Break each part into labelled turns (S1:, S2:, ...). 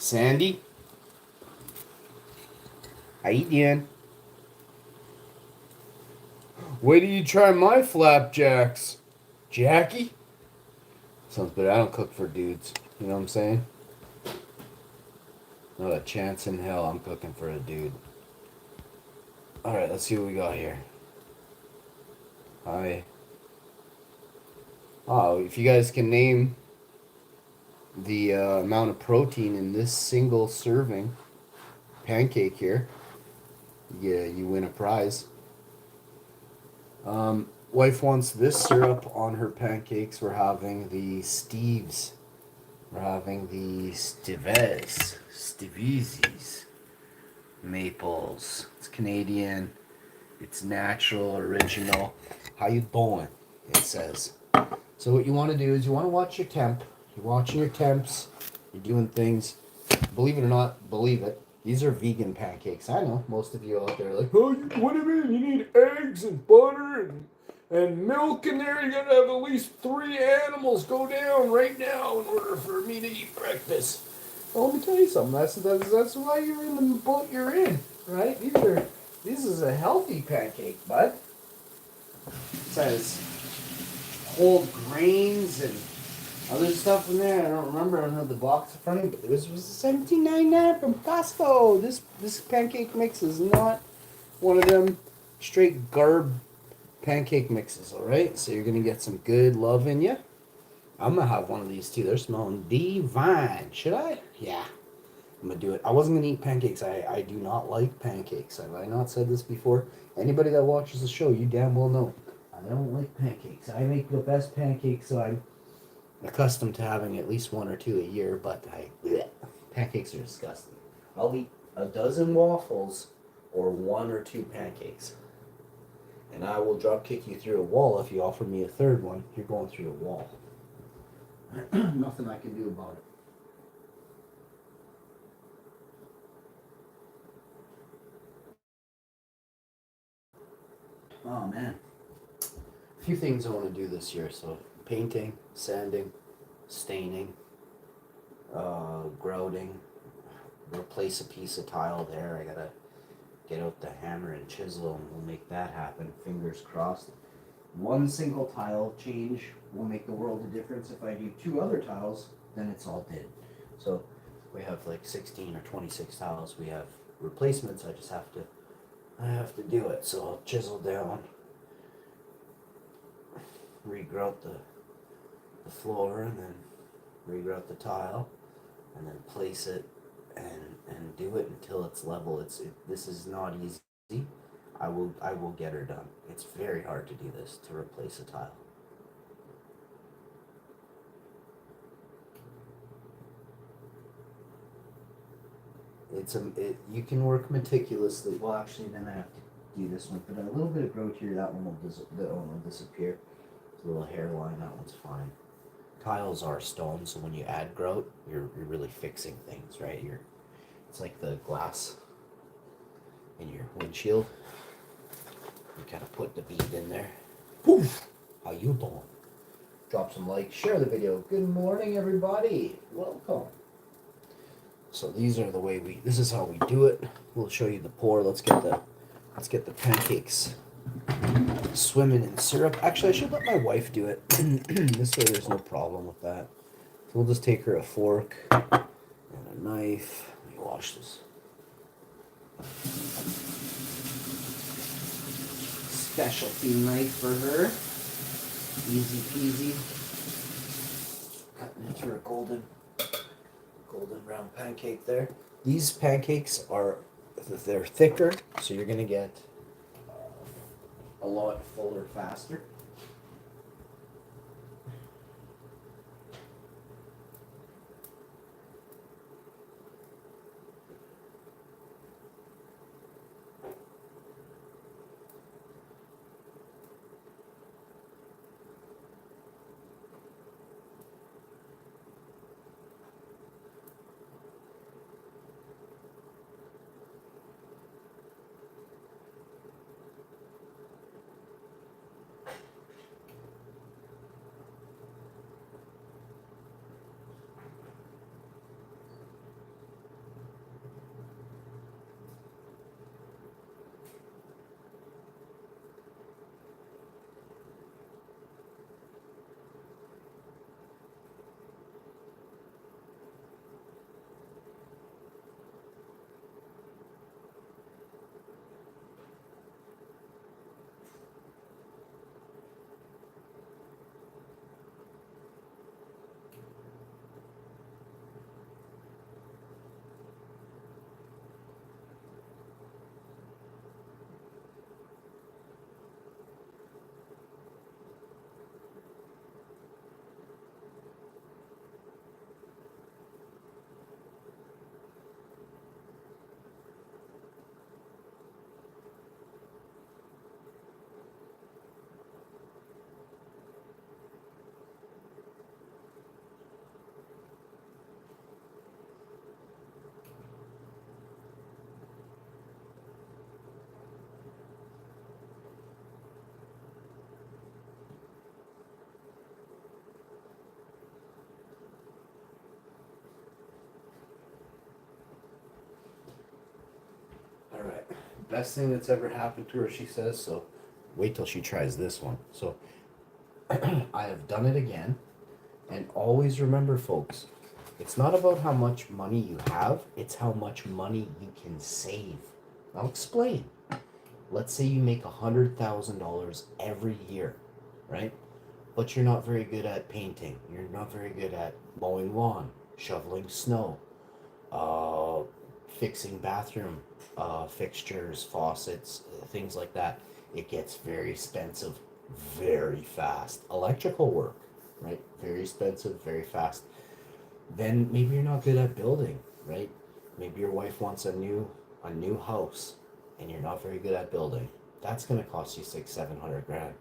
S1: Sandy, how you doing? Wait till you try my flapjacks, Jackie. Sounds better. I don't cook for dudes. You know what I'm saying? Not a chance in hell I'm cooking for a dude. Alright, let's see what we got here. Hi. Oh, if you guys can name the amount of protein in this single serving pancake here, yeah, you win a prize. Wife wants this syrup on her pancakes. We're having the Steves. We're having the Stevezes. Maples. It's Canadian. It's natural, original. How you doing? It says. So what you want to do is you want to watch your temp. You're watching your temps. You're doing things. Believe it or not, believe it. These are vegan pancakes. I know most of you out there are like, oh, what do you mean? You need eggs and butter and milk in there. You gotta have at least 3 animals go down right now in order for me to eat breakfast. Well, let me tell you something. That's why you're in the boat you're in, right? This is a healthy pancake, bud. It says whole grains and other stuff in there. I don't remember. I don't have the box in front of me, but this was $17.99 from Costco. This pancake mix is not one of them straight garb pancake mixes. All right, so you're gonna get some good love in you. I'm gonna have one of these too. They're smelling divine. Should I? Yeah, I'm gonna do it. I wasn't gonna eat pancakes. I do not like pancakes. Have I not said this before? Anybody that watches the show, you damn well know. I don't like pancakes. I make the best pancakes, so I'm accustomed to having at least 1 or 2 a year, but pancakes are disgusting. I'll eat a dozen waffles or 1 or 2 pancakes. And I will drop kick you through a wall if you offer me a third one. You're going through a wall. Nothing I can do about it. Oh man. A few things I want to do this year. So painting, sanding, staining, grouting, replace a piece of tile there. I gotta get out the hammer and chisel and we'll make that happen. Fingers crossed. One single tile change will make the world of difference. If I do 2 other tiles, then it's all dead. So we have like 16 or 26 tiles. We have replacements. I have to do it. So I'll chisel down, regrout the floor, and then regrout the tile, and then place it and do it until it's level. This is not easy. I will get her done. It's very hard to do this, to replace a tile. You can work meticulously. Well, actually, then I have to do this one. But a little bit of growth here, that one will disappear. It's a little hairline. That one's fine. Tiles are stone, so when you add grout, you're really fixing things, right? It's like the glass in your windshield. You kind of put the bead in there. Poof! How you doing? Drop some likes, share the video. Good morning, everybody. Welcome. So these are the way this is how we do it. We'll show you the pour. Let's get the pancakes swimming in syrup. Actually, I should let my wife do it. This way there's no problem with that. So we'll just take her a fork and a knife. Let me wash this. Specialty knife for her. Easy peasy. Cutting into a golden brown pancake there. These pancakes they're thicker, so you're gonna get a lot fuller faster. Best thing that's ever happened to her, she says. So wait till she tries this one. So I have done it again. And always remember, folks, it's not about how much money you have, it's how much money you can save. I'll explain. Let's say you make $100,000 every year, right? But you're not very good at painting. You're not very good at mowing lawn, shoveling snow, uh, fixing bathroom fixtures, faucets, things like that. It gets very expensive very fast. Electrical work, right? Very expensive, very fast. Then maybe you're not good at building, right? Maybe your wife wants a new house, and you're not very good at building. That's gonna cost you 600-700 grand.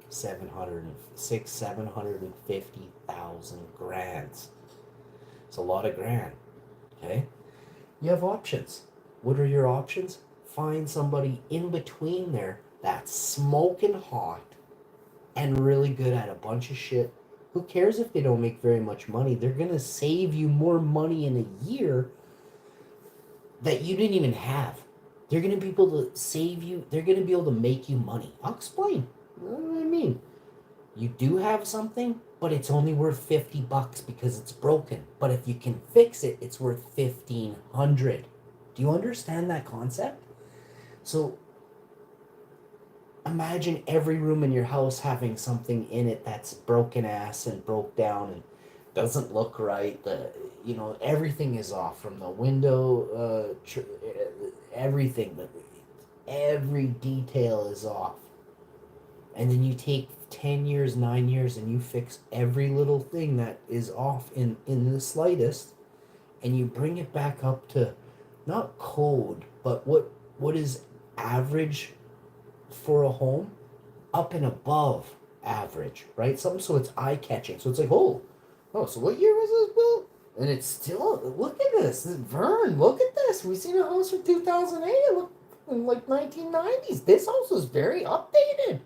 S1: 750,000 It's a lot of grand. Okay? You have options. What are your options? Find somebody in between there that's smoking hot and really good at a bunch of shit. Who cares if they don't make very much money? They're gonna save you more money in a year that you didn't even have. They're gonna be able to save you. They're gonna be able to make you money. I'll explain. What I mean. You do have something, but it's only worth $50 because it's broken. But if you can fix it, it's worth 1,500. Do you understand that concept? So imagine every room in your house having something in it that's broken ass and broke down and doesn't look right. Everything is off from the window, everything. Every detail is off. And then you take 10 years, 9 years, and you fix every little thing that is off in the slightest, and you bring it back up to not code, but what is average for a home, up and above average, right? Something so it's eye-catching. So it's like, oh, so what year was this built? And it's still, look at this. Vern, look at this. We seen a house from 2008. It looked in like 1990s. This house was very updated.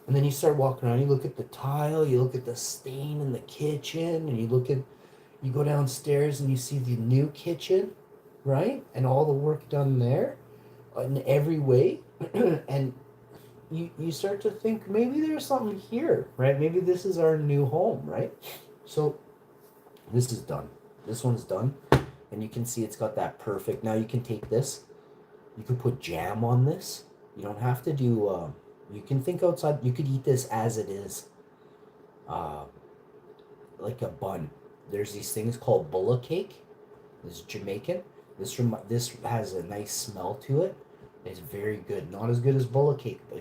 S1: And then you start walking around, you look at the tile, you look at the stain in the kitchen, and you go downstairs and you see the new kitchen, right? And all the work done there in every way. And you start to think maybe there's something here, right? Maybe this is our new home, right? So this is done. This one's done. And you can see it's got that perfect. Now you can take this, you can put jam on this. You don't have to do... you can think outside. You could eat this as it is, like a bun. There's these things called bulla cake. This is Jamaican. This has a nice smell to it. It's very good. Not as good as bulla cake, but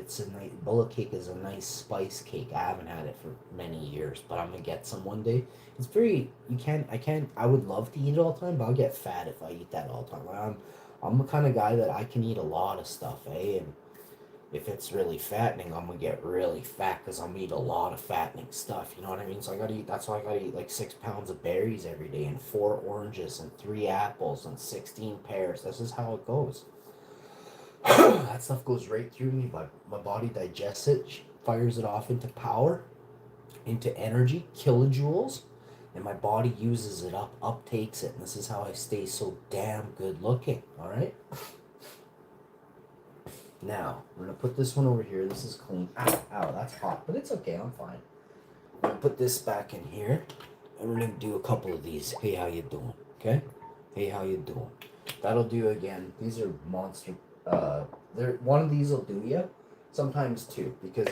S1: bulla cake is a nice spice cake. I haven't had it for many years, but I'm gonna get some one day. It's very. I would love to eat it all the time, but I'll get fat if I eat that all the time. I'm the kind of guy that I can eat a lot of stuff, and if it's really fattening, I'm gonna get really fat because I'm gonna eat a lot of fattening stuff. You know what I mean? So that's why I gotta eat like 6 pounds of berries every day, and 4 oranges, and 3 apples, and 16 pears. This is how it goes. That stuff goes right through me, but my body digests it, fires it off into power, into energy, kilojoules, and my body uses it up, uptakes it. And this is how I stay so damn good looking. All right. Now, we're going to put this one over here. This is clean. Ow, that's hot, but it's okay. I'm fine. I'm going to put this back in here, and we're going to do a couple of these. Hey, how you doing? Okay? Hey, how you doing? That'll do again. These are monster. One of these will do you. Sometimes two, because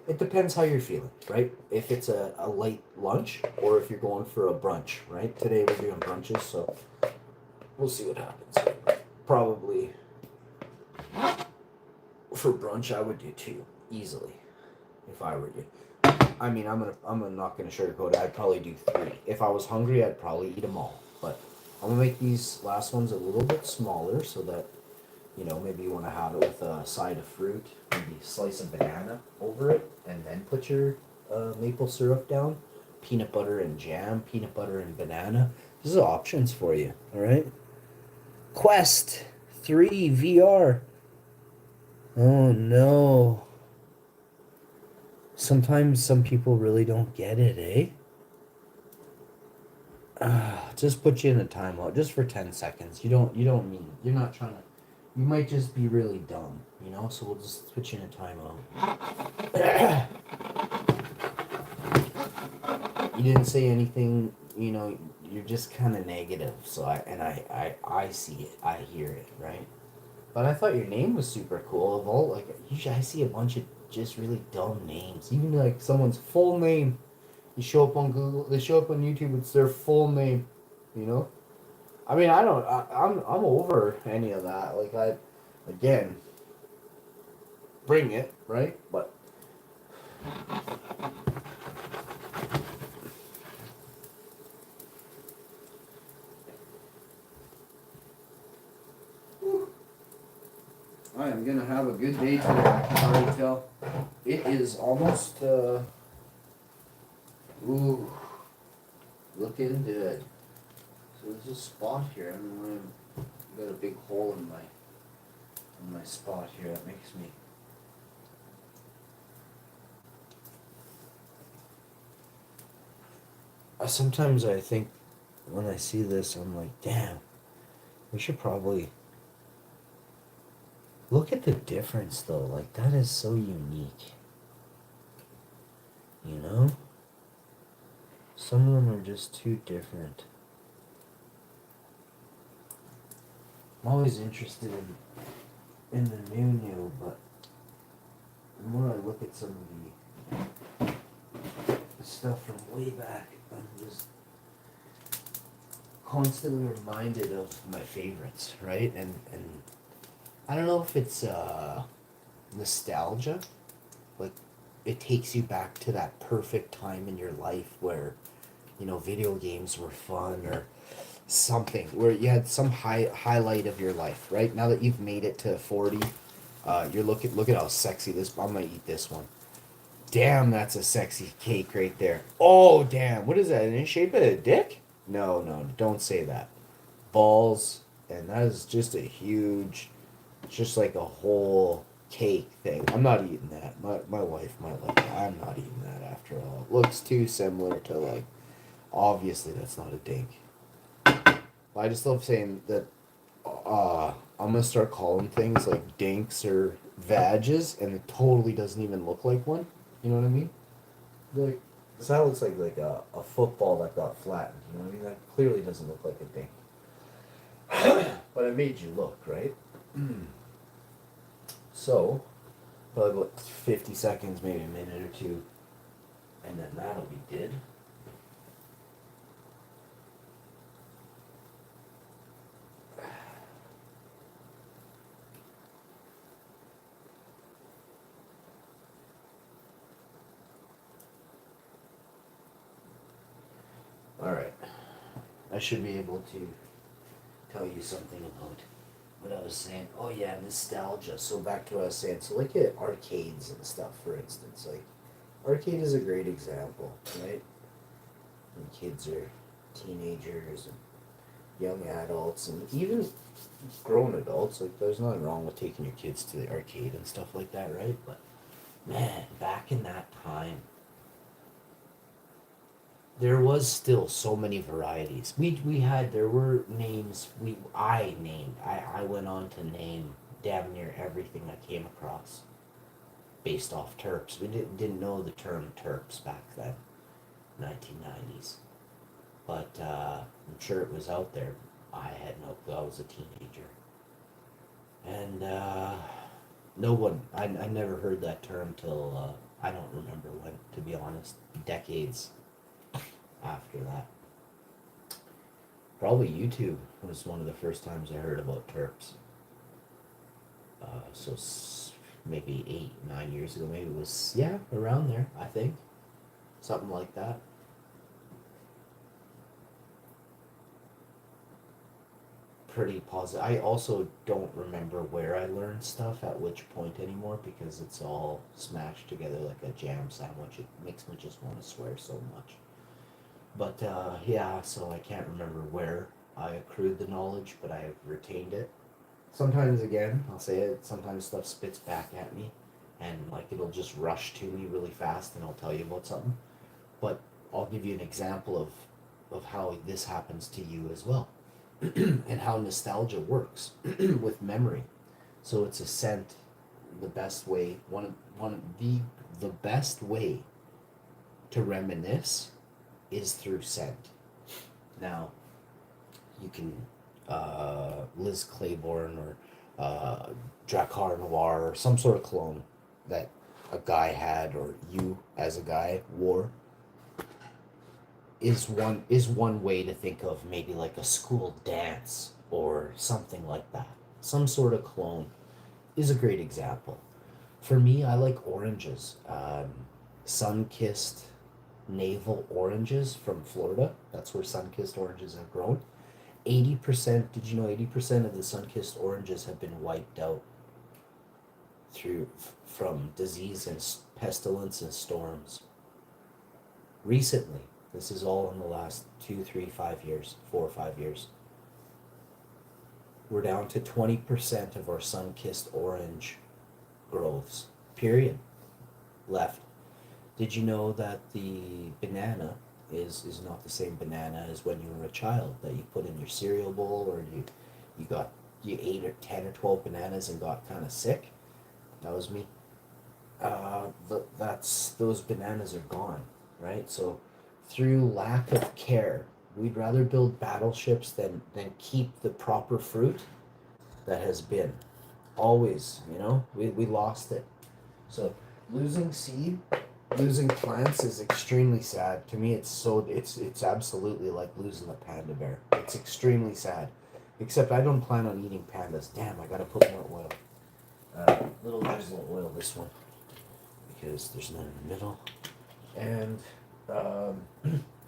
S1: it depends how you're feeling, right? If it's a light lunch, or if you're going for a brunch, right? Today we're doing brunches, so we'll see what happens. Probably... for brunch, I would do 2 easily, if I were you. I mean, I'm not gonna sugarcoat it. I'd probably do 3. If I was hungry, I'd probably eat them all. But I'm gonna make these last ones a little bit smaller so that maybe you want to have it with a side of fruit, maybe a slice of banana over it, and then put your maple syrup down, peanut butter and jam, peanut butter and banana. These are options for you. All right. Quest 3 VR. Oh no. Sometimes some people really don't get it, eh? Just put you in a timeout just for 10 seconds. You're not trying to You might just be really dumb, you know? So we'll just put you in a timeout. You didn't say anything, you know, you're just kind of negative. So I see it, I hear it, right? But I thought your name was super cool. Of all, like, usually I see a bunch of just really dumb names. Even like someone's full name. You show up on Google, they show up on YouTube, it's their full name, you know? I mean, I don't, I'm over any of that. Like, again, bring it, right? But I am gonna have a good day today. I can already tell. It is almost ooh, looking good. So there's a spot here. I mean, I've got a big hole in my spot here. That makes me. Sometimes I think when I see this, I'm like, damn, we should probably look at the difference though. Like, that is so unique. You know? Some of them are just too different. I'm always interested in the new, but the more I look at some of the stuff from way back, I'm just constantly reminded of my favorites, right? And I don't know if it's nostalgia, like it takes you back to that perfect time in your life where, you know, video games were fun or something where you had some highlight of your life, right? Now that you've made it to 40, look at how sexy this. I'm gonna eat this one. Damn, that's a sexy cake right there. Oh damn, what is that? In the shape of a dick? No, no, don't say that. Balls, and that is just a huge, just like a whole cake thing. I'm not eating that. My wife might like it. I'm not eating that after all. It looks too similar to, like, obviously that's not a dink. I just love saying that I'm gonna start calling things like dinks or vages, and it totally doesn't even look like one. You know what I mean? Like, so that looks like a football that got flattened. You know what I mean? That clearly doesn't look like a dink. But it made you look, right? So, probably about 50 seconds, maybe a minute or two, and then that'll be did. Alright. I should be able to tell you something about what I was saying. Oh yeah, nostalgia. So back to what I was saying. So look at arcades and stuff, for instance. Like, arcade is a great example, right? When kids are teenagers and young adults and even grown adults. Like, there's nothing wrong with taking your kids to the arcade and stuff like that, right? But man, back in that time, there was still so many varieties. There were names I went on to name damn near everything I came across based off terps. We didn't know the term terps back then, 1990s. But I'm sure it was out there. I had no clue. I was a teenager. And no one, I never heard that term till, I don't remember when, to be honest, decades after that. Probably YouTube was one of the first times I heard about terps. So maybe 8, 9 years ago, maybe it was, yeah, around there, I think. Something like that. Pretty positive. I also don't remember where I learned stuff at which point anymore because it's all smashed together like a jam sandwich. It makes me just want to swear so much. But yeah, so I can't remember where I accrued the knowledge, but I have retained it. Sometimes, again, I'll say it, sometimes stuff spits back at me and like it'll just rush to me really fast and I'll tell you about something. But I'll give you an example of how this happens to you as well and how nostalgia works with memory. So it's a scent. The best way, one of the best way to reminisce is through scent. Now, you can Liz Claiborne or Drakkar Noir or some sort of cologne that a guy had or you as a guy wore is one way to think of maybe like a school dance or something like that. Some sort of cologne is a great example. For me, I like oranges. Sun-kissed navel oranges from Florida. That's where sun-kissed oranges have grown. 80%, did you know 80% of the sun-kissed oranges have been wiped out from disease and pestilence and storms? Recently, this is all in the last 2, 3, 5 years, 4 or 5 years. We're down to 20% of our sun-kissed orange groves, period, left. Did you know that the banana is not the same banana as when you were a child, that you put in your cereal bowl, or you ate or 10 or 12 bananas and got kind of sick? That was me. Those bananas are gone, right? So through lack of care, we'd rather build battleships than keep the proper fruit that has been. Always, we lost it. So losing seed, losing plants is extremely sad. To me, it's absolutely like losing a panda bear. It's extremely sad. Except I don't plan on eating pandas. Damn, I gotta put more oil. Little drizzle of oil this one, because there's none in the middle. And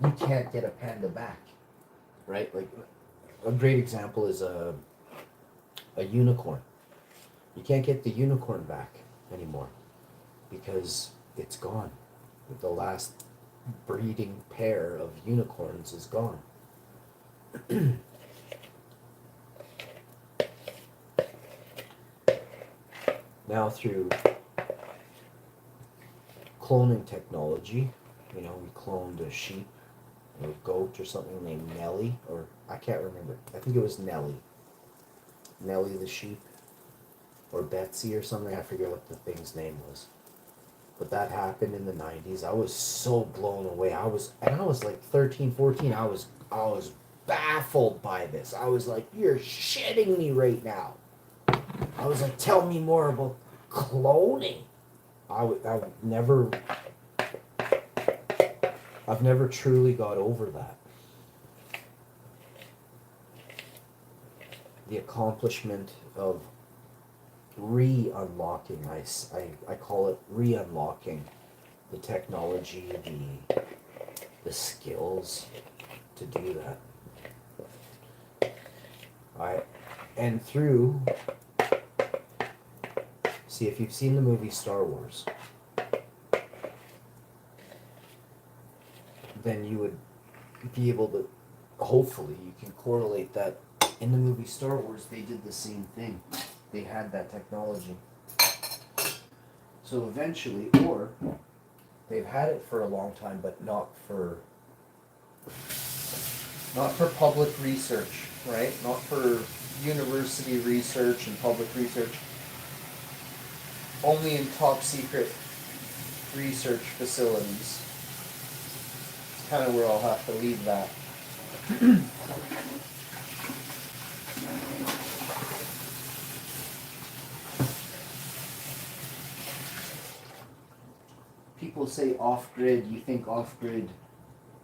S1: you can't get a panda back, right? Like a great example is a unicorn. You can't get the unicorn back anymore because it's gone. The last breeding pair of unicorns is gone. Now through cloning technology, we cloned a sheep or a goat or something named Nellie, or I can't remember. I think it was Nellie. Nellie the sheep, or Betsy or something. I forget what the thing's name was. But that happened in the 90s. I was so blown away. I was like 13, 14. I was baffled by this. I was like, you're shitting me right now. I was like, tell me more about cloning. I've never truly got over that. The accomplishment of re-unlocking, I call it re-unlocking the technology, the skills to do that. And through, see, if you've seen the movie Star Wars, then you would be able to, hopefully you can correlate that in the movie Star Wars they did the same thing. They had that technology. So eventually, or they've had it for a long time, but not for public research, right? Not for university research and public research. Only in top secret research facilities. It's kind of where I'll have to leave that. People say off-grid, you think off-grid.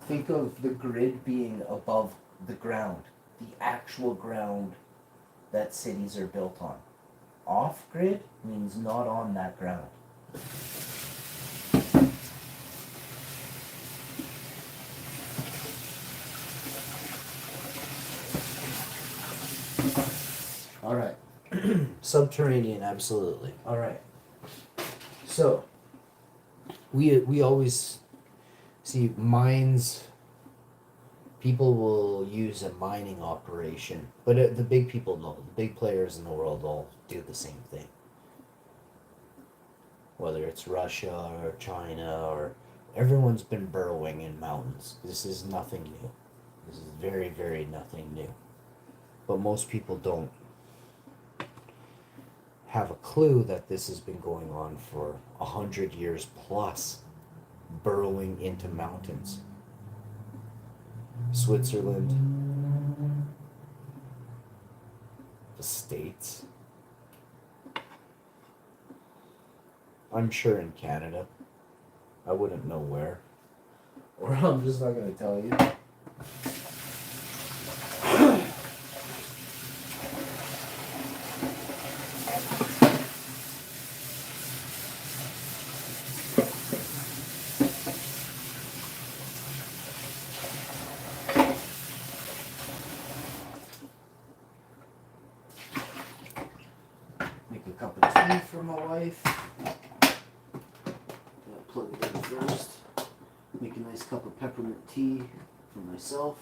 S1: Think of the grid being above the ground, the actual ground that cities are built on. Off-grid means not on that ground. All right. Subterranean, absolutely. All right. So, we always see mines. People will use a mining operation, but the big people don't. The big players in the world all do the same thing. Whether it's Russia or China, or everyone's been burrowing in mountains. This is nothing new. This is very, very nothing new. But most people don't have a clue that this has been going on for 100 years plus, burrowing into mountains. Switzerland, the States, I'm sure in Canada. I wouldn't know where. Or I'm just not going to tell you. Make a cup of tea for my wife. Plug it in first. Make a nice cup of peppermint tea for myself.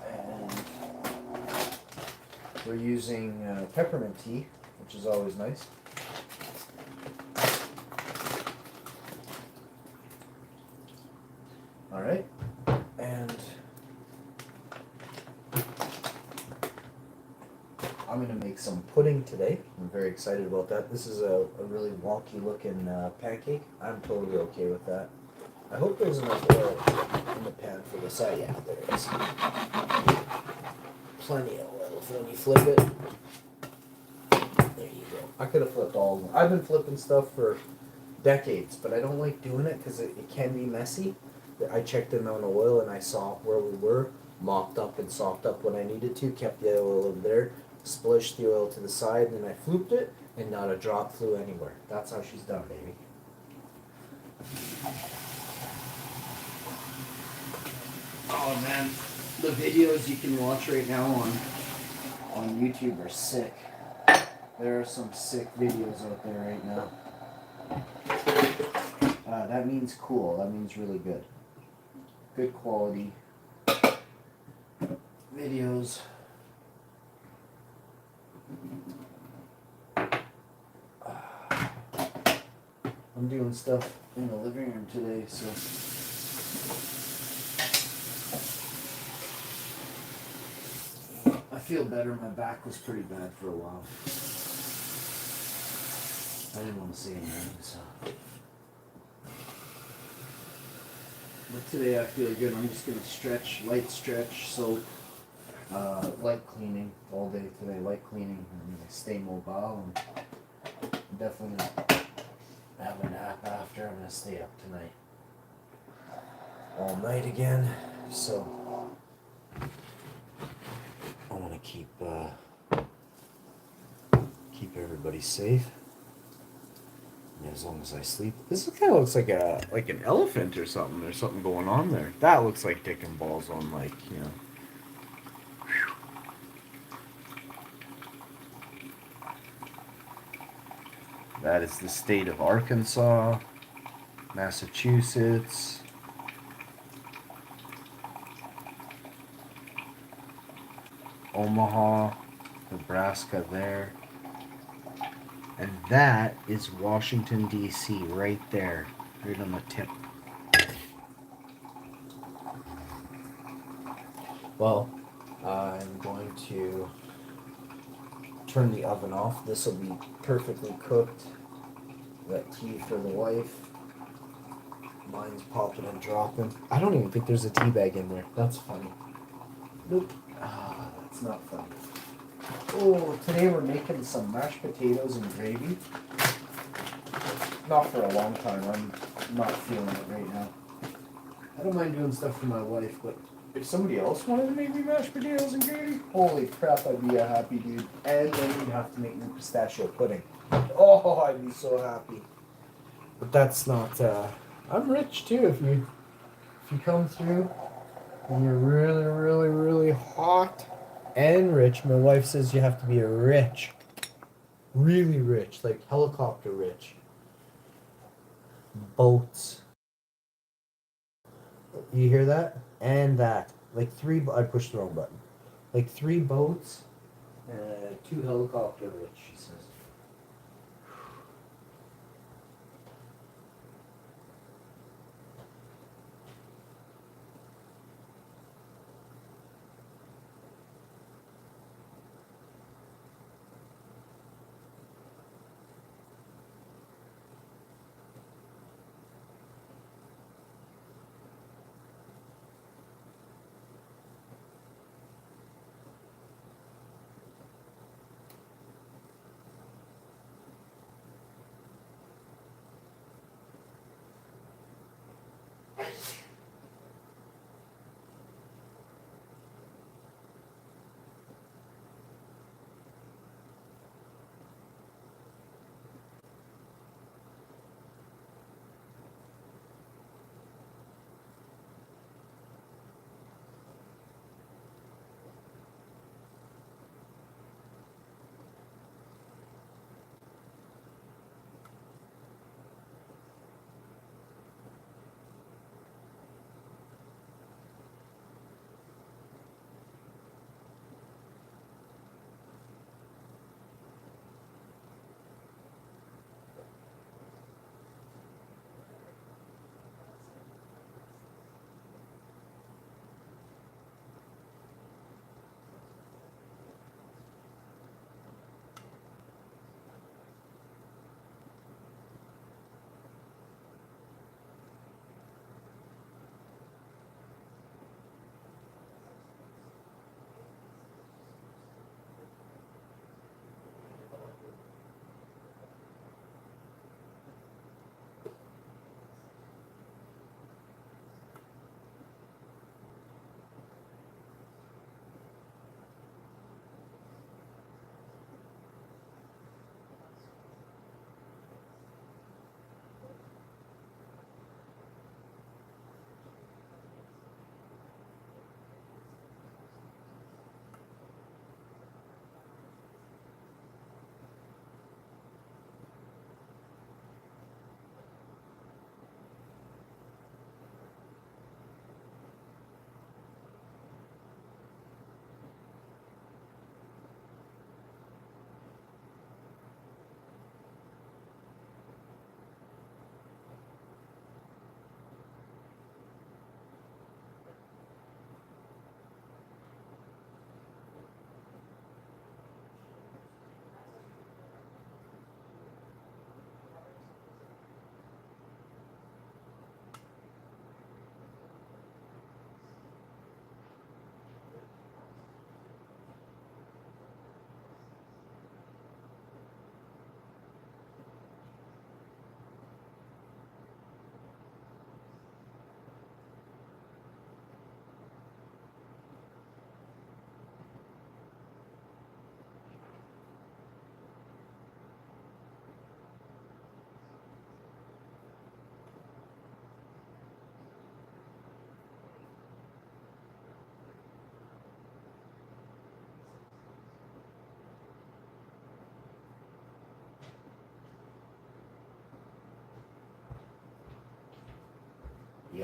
S1: And we're using peppermint tea, which is always nice. All right. And I'm going to make some pudding today. I'm very excited about that. This is a really wonky looking pancake. I'm totally okay with that. I hope there's enough oil in the pan for this. Yeah, there is. Plenty of oil for when you flip it. There you go. I could have flipped all of them. I've been flipping stuff for decades, but I don't like doing it because it can be messy. I checked the amount of oil and I saw where we were, mopped up and sopped up when I needed to, kept the oil over there, splished the oil to the side, and then I flooped it, and not a drop flew anywhere. That's how she's done, baby. Oh man, the videos you can watch right now on YouTube are sick. There are some sick videos out there right now. That means cool. That means really good. Good quality videos. I'm doing stuff in the living room today, so I feel better. My back was pretty bad for a while. I didn't want to say anything, so. But today I feel good. I'm just going to stretch, light stretch, soap, light cleaning all day today. Light cleaning and stay mobile. And definitely have a nap after. I'm going to stay up tonight. All night again. So I want to keep everybody safe. As long as I sleep. This kind of looks like an elephant or something. There's something going on there. That looks like dick and balls on, like, you know. That is the state of Arkansas, Massachusetts, Omaha, Nebraska there. And that is Washington, D.C. right there, right on the tip. Well, I'm going to turn the oven off. This will be perfectly cooked. Got tea for the wife. Mine's popping and dropping. I don't even think there's a tea bag in there. That's funny. Nope. That's not funny. Oh, today we're making some mashed potatoes and gravy. Not for a long time. I'm not feeling it right now. I don't mind doing stuff for my wife, but if somebody else wanted to make me mashed potatoes and gravy, holy crap, I'd be a happy dude. And then you'd have to make me pistachio pudding. Oh, I'd be so happy. But that's not, I'm rich too. If you come through and you're really, really, really hot and rich, my wife says you have to be a rich, really rich, like helicopter rich. Boats. You hear that? And that. Like I pushed the wrong button. Like 3 boats, 2 helicopter rich, she says.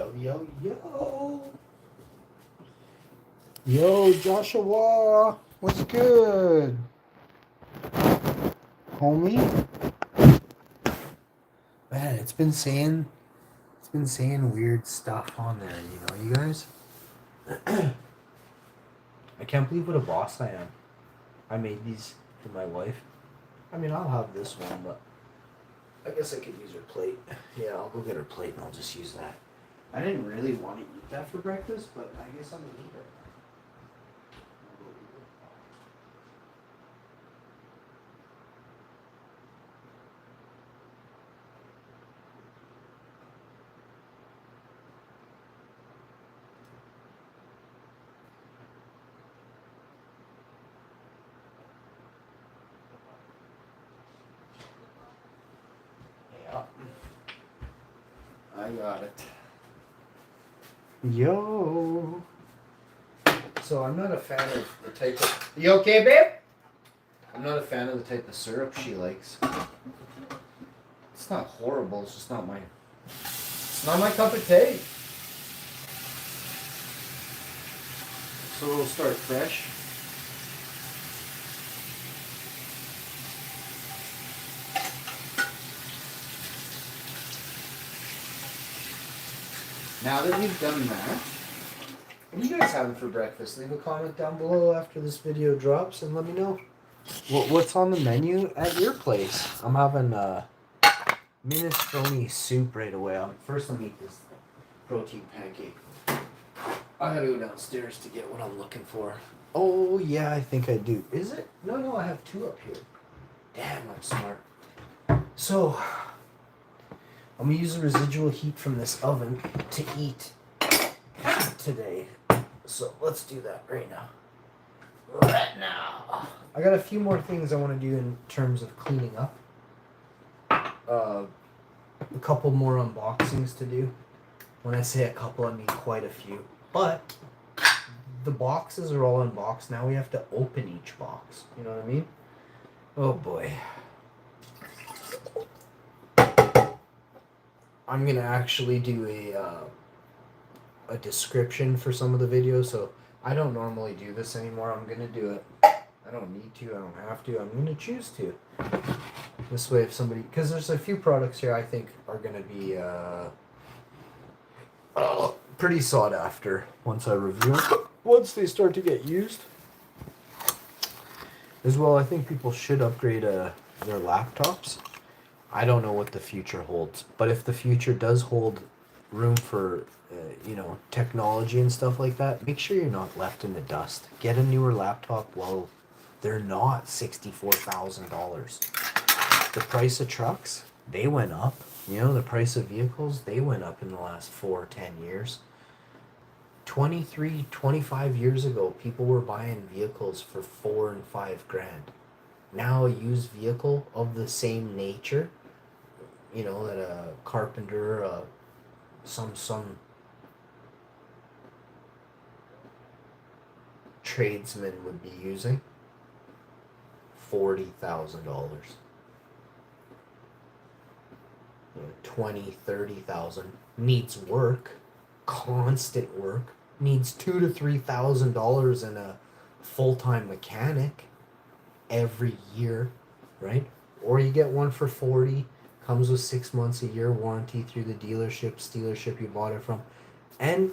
S1: Yo, yo, yo. Yo, Joshua. What's good? Homie? Man, it's been saying weird stuff on there, you guys? I can't believe what a boss I am. I made these for my wife. I mean, I'll have this one, but I guess I could use her plate. Yeah, I'll go get her plate and I'll just use that. I didn't really want to eat that for breakfast, but I guess I'm gonna eat it. Yeah. I got it. Yo. So I'm not a fan of the type of... You okay, babe? I'm not a fan of the type of syrup she likes. It's not horrible, it's just not my... It's not my cup of tea. So we'll start fresh. Now that you've done that, what are you guys having for breakfast? Leave a comment down below after this video drops and let me know what's on the menu at your place. I'm having minestrone soup right away. First, let me eat this protein pancake. I gotta go downstairs to get what I'm looking for. Oh, yeah, I think I do. Is it? No, I have two up here. Damn, I'm smart. So, I'm gonna use the residual heat from this oven to eat today. So let's do that right now. Right now. I got a few more things I want to do in terms of cleaning up. A couple more unboxings to do. When I say a couple, I mean quite a few. But the boxes are all unboxed. Now we have to open each box. You know what I mean? Oh boy. I'm gonna actually do a description for some of the videos, so I don't normally do this anymore. I'm gonna do it. I don't need to, I don't have to, I'm gonna choose to. This way if somebody, because there's a few products here I think are gonna be pretty sought after once I review them. Once they start to get used. As well, I think people should upgrade their laptops. I don't know what the future holds, but if the future does hold room for, technology and stuff like that, make sure you're not left in the dust. Get a newer laptop while they're not $64,000. The price of trucks, they went up. The price of vehicles, they went up in the last 4 or 10 years. 23, 25 years ago, people were buying vehicles for 4 and 5 grand. Now a used vehicle of the same nature, that a carpenter, some tradesman would be using, $40,000. 20, 30,000. Needs work, constant work. Needs $2,000 to $3,000 in a full-time mechanic every year, right? Or you get one for 40, comes with 6 months, a year warranty through the dealership you bought it from, and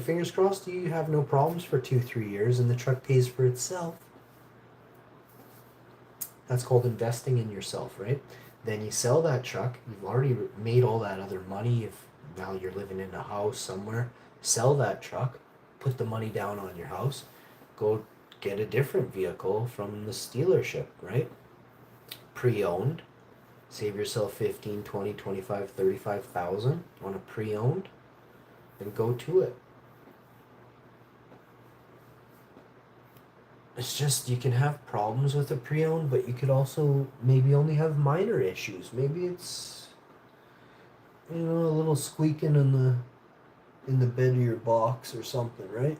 S1: fingers crossed you have no problems for 2-3 years and the truck pays for itself. That's called investing in yourself, right? Then you sell that truck, you've already made all that other money. If now you're living in a house somewhere, sell that truck, put the money down on your house, go get a different vehicle from the dealership, right? Pre-owned. Save yourself 15, 20, 25, 35,000 on a pre-owned and go to it. It's just, you can have problems with a pre-owned, but you could also maybe only have minor issues. Maybe it's, a little squeaking in the bed of your box or something, right?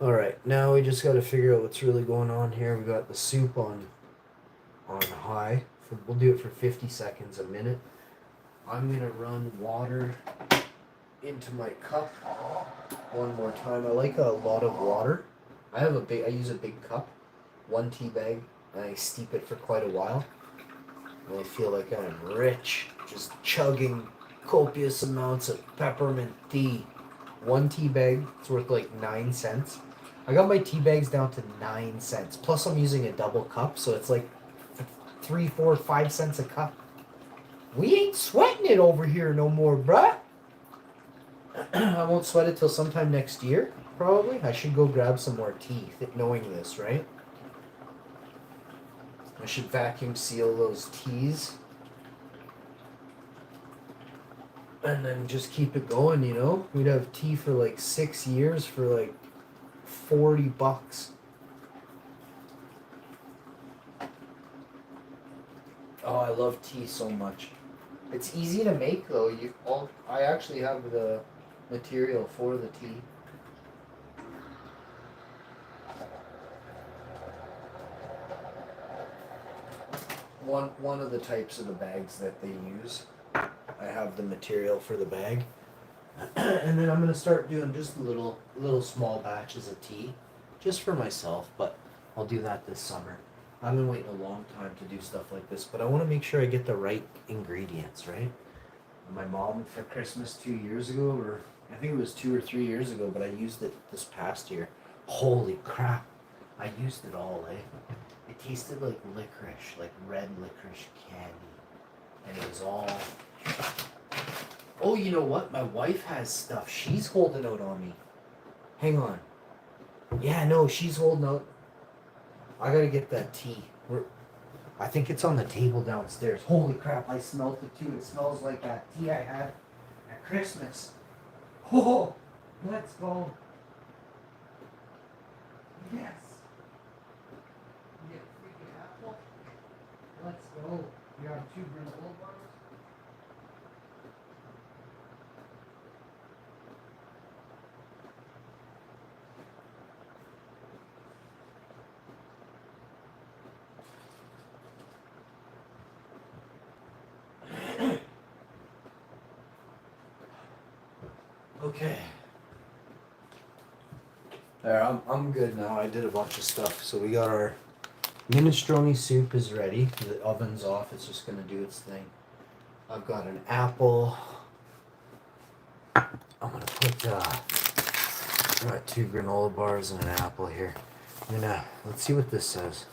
S1: All right, now we just got to figure out what's really going on here. We got the soup on high. We'll do it for 50 seconds a minute. I'm gonna run water into my cup one more time. I like a lot of water. I use a big cup, 1 tea bag, and I steep it for quite a while. And I feel like I'm rich, just chugging copious amounts of peppermint tea. 1 tea bag, it's worth like 9 cents. I got my tea bags down to 9 cents. Plus, I'm using a double cup, so it's like 3, 4, 5 cents a cup. We ain't sweating it over here no more, bruh. I won't sweat it till sometime next year, probably. I should go grab some more tea, knowing this, right? I should vacuum seal those teas. And then just keep it going, you know? We'd have tea for like 6 years for like $40. Oh, I love tea so much. It's easy to make though. I actually have the material for the tea. One of the types of the bags that they use, I have the material for the bag. And then I'm gonna start doing just little small batches of tea, just for myself. But I'll do that this summer. I've been waiting a long time to do stuff like this, but I want to make sure I get the right ingredients, right? My mom for Christmas 2 years ago, or I think it was 2 or 3 years ago, but I used it this past year. Holy crap! I used it all, eh? It tasted like licorice, like red licorice candy, and it was all. Oh, you know what? My wife has stuff. She's holding out on me. Hang on. Yeah, no, she's holding out. I gotta get that tea. I think it's on the table downstairs. Holy crap, I smelled it too. It smells like that tea I had at Christmas. Oh, let's go. Yes. You get a freaking apple. Let's go. You have 2 granola bars. Okay. There, I'm good now. I did a bunch of stuff. So we got our minestrone soup is ready. The oven's off. It's just gonna do its thing. I've got an apple. I'm gonna put I got 2 granola bars and an apple here. Let's see what this says.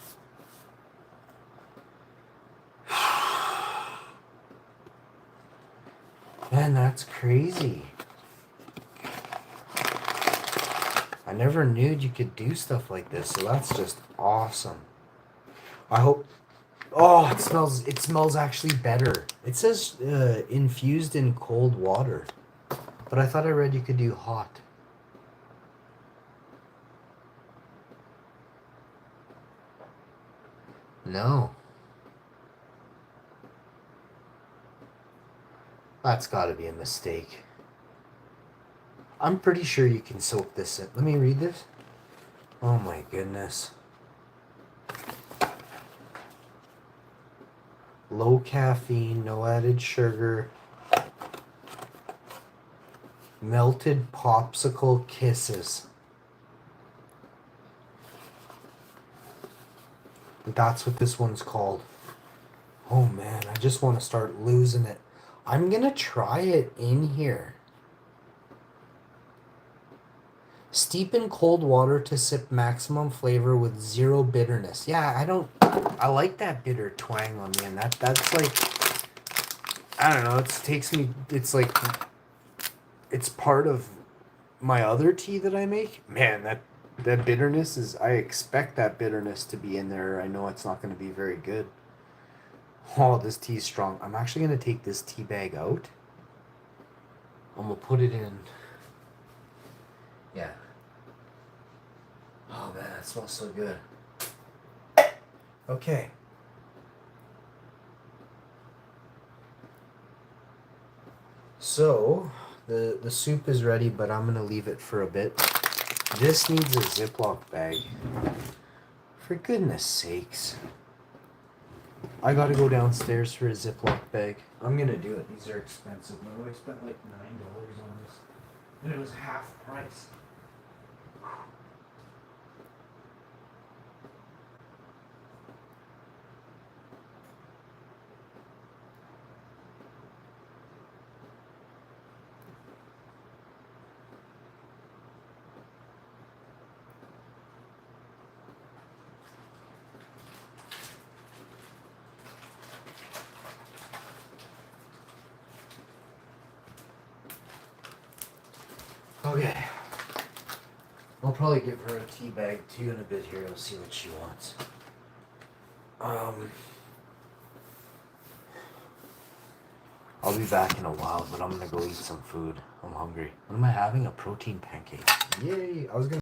S1: Man, that's crazy. I never knew you could do stuff like this, so that's just awesome. I hope. Oh, it smells actually better. It says infused in cold water, but I thought I read you could do hot. No. That's got to be a mistake. I'm pretty sure you can soak this in. Let me read this. Oh my goodness. Low caffeine, no added sugar. Melted popsicle kisses. That's what this one's called. Oh man, I just want to start losing it. I'm gonna try it in here. Steep in cold water to sip maximum flavor with 0 bitterness. Yeah, I like that bitter twang on the end. That's like, I don't know, it's part of my other tea that I make. Man, that bitterness I expect that bitterness to be in there. I know it's not going to be very good. Oh, this tea's strong. I'm actually going to take this tea bag out. I'm going to put it in. Yeah. Oh man, that smells so good. Okay. So, the soup is ready, but I'm going to leave it for a bit. This needs a Ziploc bag. For goodness sakes. I gotta go downstairs for a Ziploc bag. I'm gonna do it. These are expensive. I spent like $9 on this. And it was half price. Okay. I'll probably give her a tea bag too in a bit here. I'll see what she wants. I'll be back in a while, but I'm gonna go eat some food. I'm hungry. What am I having? A protein pancake. Yay! I was gonna